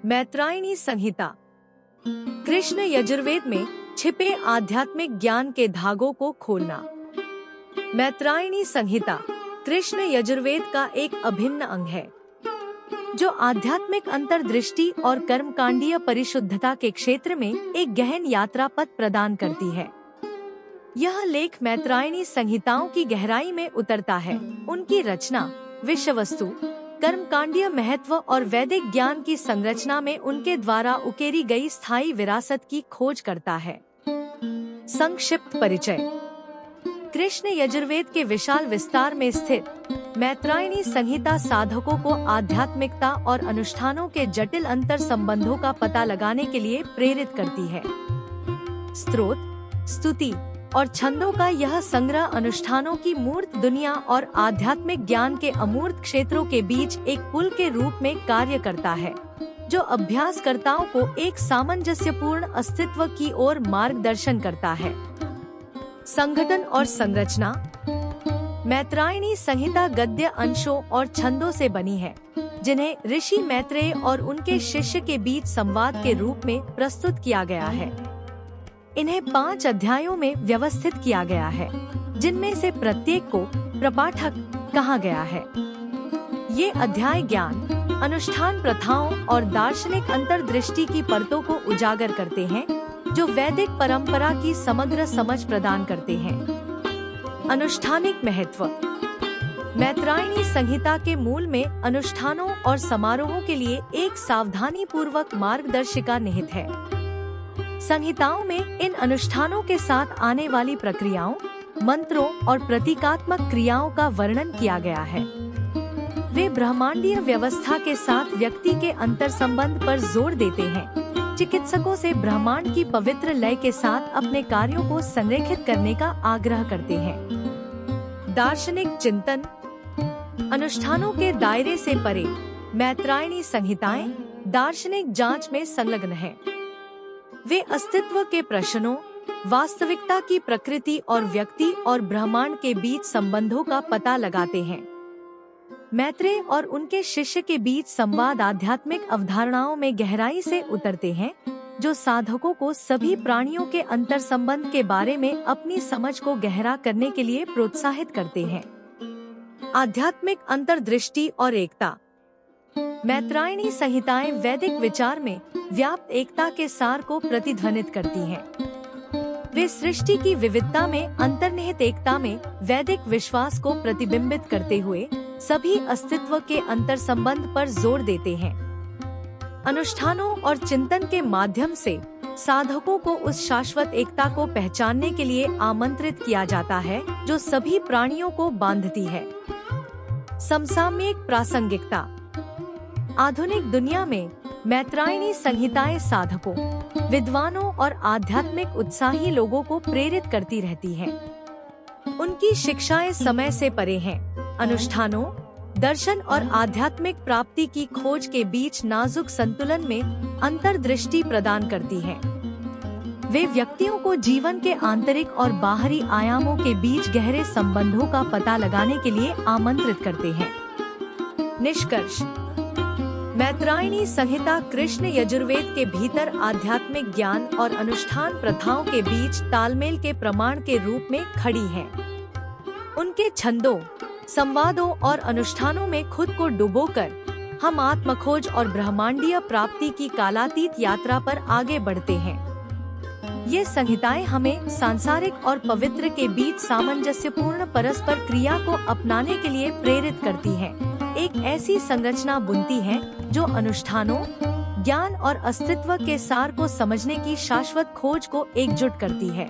मैत्रायणी संहिता कृष्ण यजुर्वेद में छिपे आध्यात्मिक ज्ञान के धागों को खोलना। मैत्रायणी संहिता कृष्ण यजुर्वेद का एक अभिन्न अंग है, जो आध्यात्मिक अंतर्दृष्टि और कर्मकांडीय परिशुद्धता के क्षेत्र में एक गहन यात्रा पथ प्रदान करती है। यह लेख मैत्रायणी संहिताओं की गहराई में उतरता है, उनकी रचना, विषय वस्तु, कर्मकांडीय महत्व और वैदिक ज्ञान की संरचना में उनके द्वारा उकेरी गई स्थायी विरासत की खोज करता है। संक्षिप्त परिचय। कृष्ण यजुर्वेद के विशाल विस्तार में स्थित मैत्रायणी संहिता साधकों को आध्यात्मिकता और अनुष्ठानों के जटिल अंतर संबंधों का पता लगाने के लिए प्रेरित करती है। स्तोत्र, स्तुति और छंदों का यह संग्रह अनुष्ठानों की मूर्त दुनिया और आध्यात्मिक ज्ञान के अमूर्त क्षेत्रों के बीच एक पुल के रूप में कार्य करता है, जो अभ्यासकर्ताओं को एक सामंजस्यपूर्ण अस्तित्व की ओर मार्गदर्शन करता है। संगठन और संरचना। मैत्रायणी संहिता गद्य अंशों और छंदों से बनी है, जिन्हें ऋषि मैत्रेय और उनके शिष्य के बीच संवाद के रूप में प्रस्तुत किया गया है। इन्हें 5 अध्यायों में व्यवस्थित किया गया है, जिनमें से प्रत्येक को प्रपाठक कहा गया है। ये अध्याय ज्ञान, अनुष्ठान प्रथाओं और दार्शनिक अंतर्दृष्टि की परतों को उजागर करते हैं, जो वैदिक परंपरा की समग्र समझ प्रदान करते हैं। अनुष्ठानिक महत्व। मैत्रायणी संहिता के मूल में अनुष्ठानों और समारोहों के लिए एक सावधानी पूर्वक मार्गदर्शिका निहित है। संहिताओं में इन अनुष्ठानों के साथ आने वाली प्रक्रियाओं, मंत्रों और प्रतीकात्मक क्रियाओं का वर्णन किया गया है। वे ब्रह्मांडीय व्यवस्था के साथ व्यक्ति के अंतर संबंध पर जोर देते हैं, चिकित्सकों से ब्रह्मांड की पवित्र लय के साथ अपने कार्यों को संरेखित करने का आग्रह करते हैं। दार्शनिक चिंतन। अनुष्ठानों के दायरे से परे मैत्रायणी संहिताएं दार्शनिक जांच में संलग्न हैं। वे अस्तित्व के प्रश्नों, वास्तविकता की प्रकृति और व्यक्ति और ब्रह्मांड के बीच संबंधों का पता लगाते हैं। मैत्रेय और उनके शिष्य के बीच संवाद आध्यात्मिक अवधारणाओं में गहराई से उतरते हैं, जो साधकों को सभी प्राणियों के अंतर संबंध के बारे में अपनी समझ को गहरा करने के लिए प्रोत्साहित करते हैं। आध्यात्मिक अंतर्दृष्टि और एकता। मैत्रायणी संहिताएं वैदिक विचार में व्याप्त एकता के सार को प्रतिध्वनित करती हैं। वे सृष्टि की विविधता में अंतर्निहित एकता में वैदिक विश्वास को प्रतिबिंबित करते हुए सभी अस्तित्व के अंतर संबंध पर जोर देते हैं। अनुष्ठानों और चिंतन के माध्यम से साधकों को उस शाश्वत एकता को पहचानने के लिए आमंत्रित किया जाता है, जो सभी प्राणियों को बांधती है। समसामयिक प्रासंगिकता। आधुनिक दुनिया में मैत्रायणी संहिताएं साधकों, विद्वानों और आध्यात्मिक उत्साही लोगों को प्रेरित करती रहती हैं। उनकी शिक्षाएं समय से परे हैं, अनुष्ठानों, दर्शन और आध्यात्मिक प्राप्ति की खोज के बीच नाजुक संतुलन में अंतर्दृष्टि प्रदान करती हैं। वे व्यक्तियों को जीवन के आंतरिक और बाहरी आयामों के बीच गहरे संबंधों का पता लगाने के लिए आमंत्रित करते हैं। निष्कर्ष। मैत्रायणी संहिता कृष्ण यजुर्वेद के भीतर आध्यात्मिक ज्ञान और अनुष्ठान प्रथाओं के बीच तालमेल के प्रमाण के रूप में खड़ी है। उनके छंदों, संवादों और अनुष्ठानों में खुद को डुबोकर हम आत्मखोज और ब्रह्मांडीय प्राप्ति की कालातीत यात्रा पर आगे बढ़ते हैं। ये संहिताएं हमें सांसारिक और पवित्र के बीच सामंजस्यपूर्ण परस्पर क्रिया को अपनाने के लिए प्रेरित करती हैं। एक ऐसी संरचना बुनती हैं, जो अनुष्ठानों, ज्ञान और अस्तित्व के सार को समझने की शाश्वत खोज को एकजुट करती है।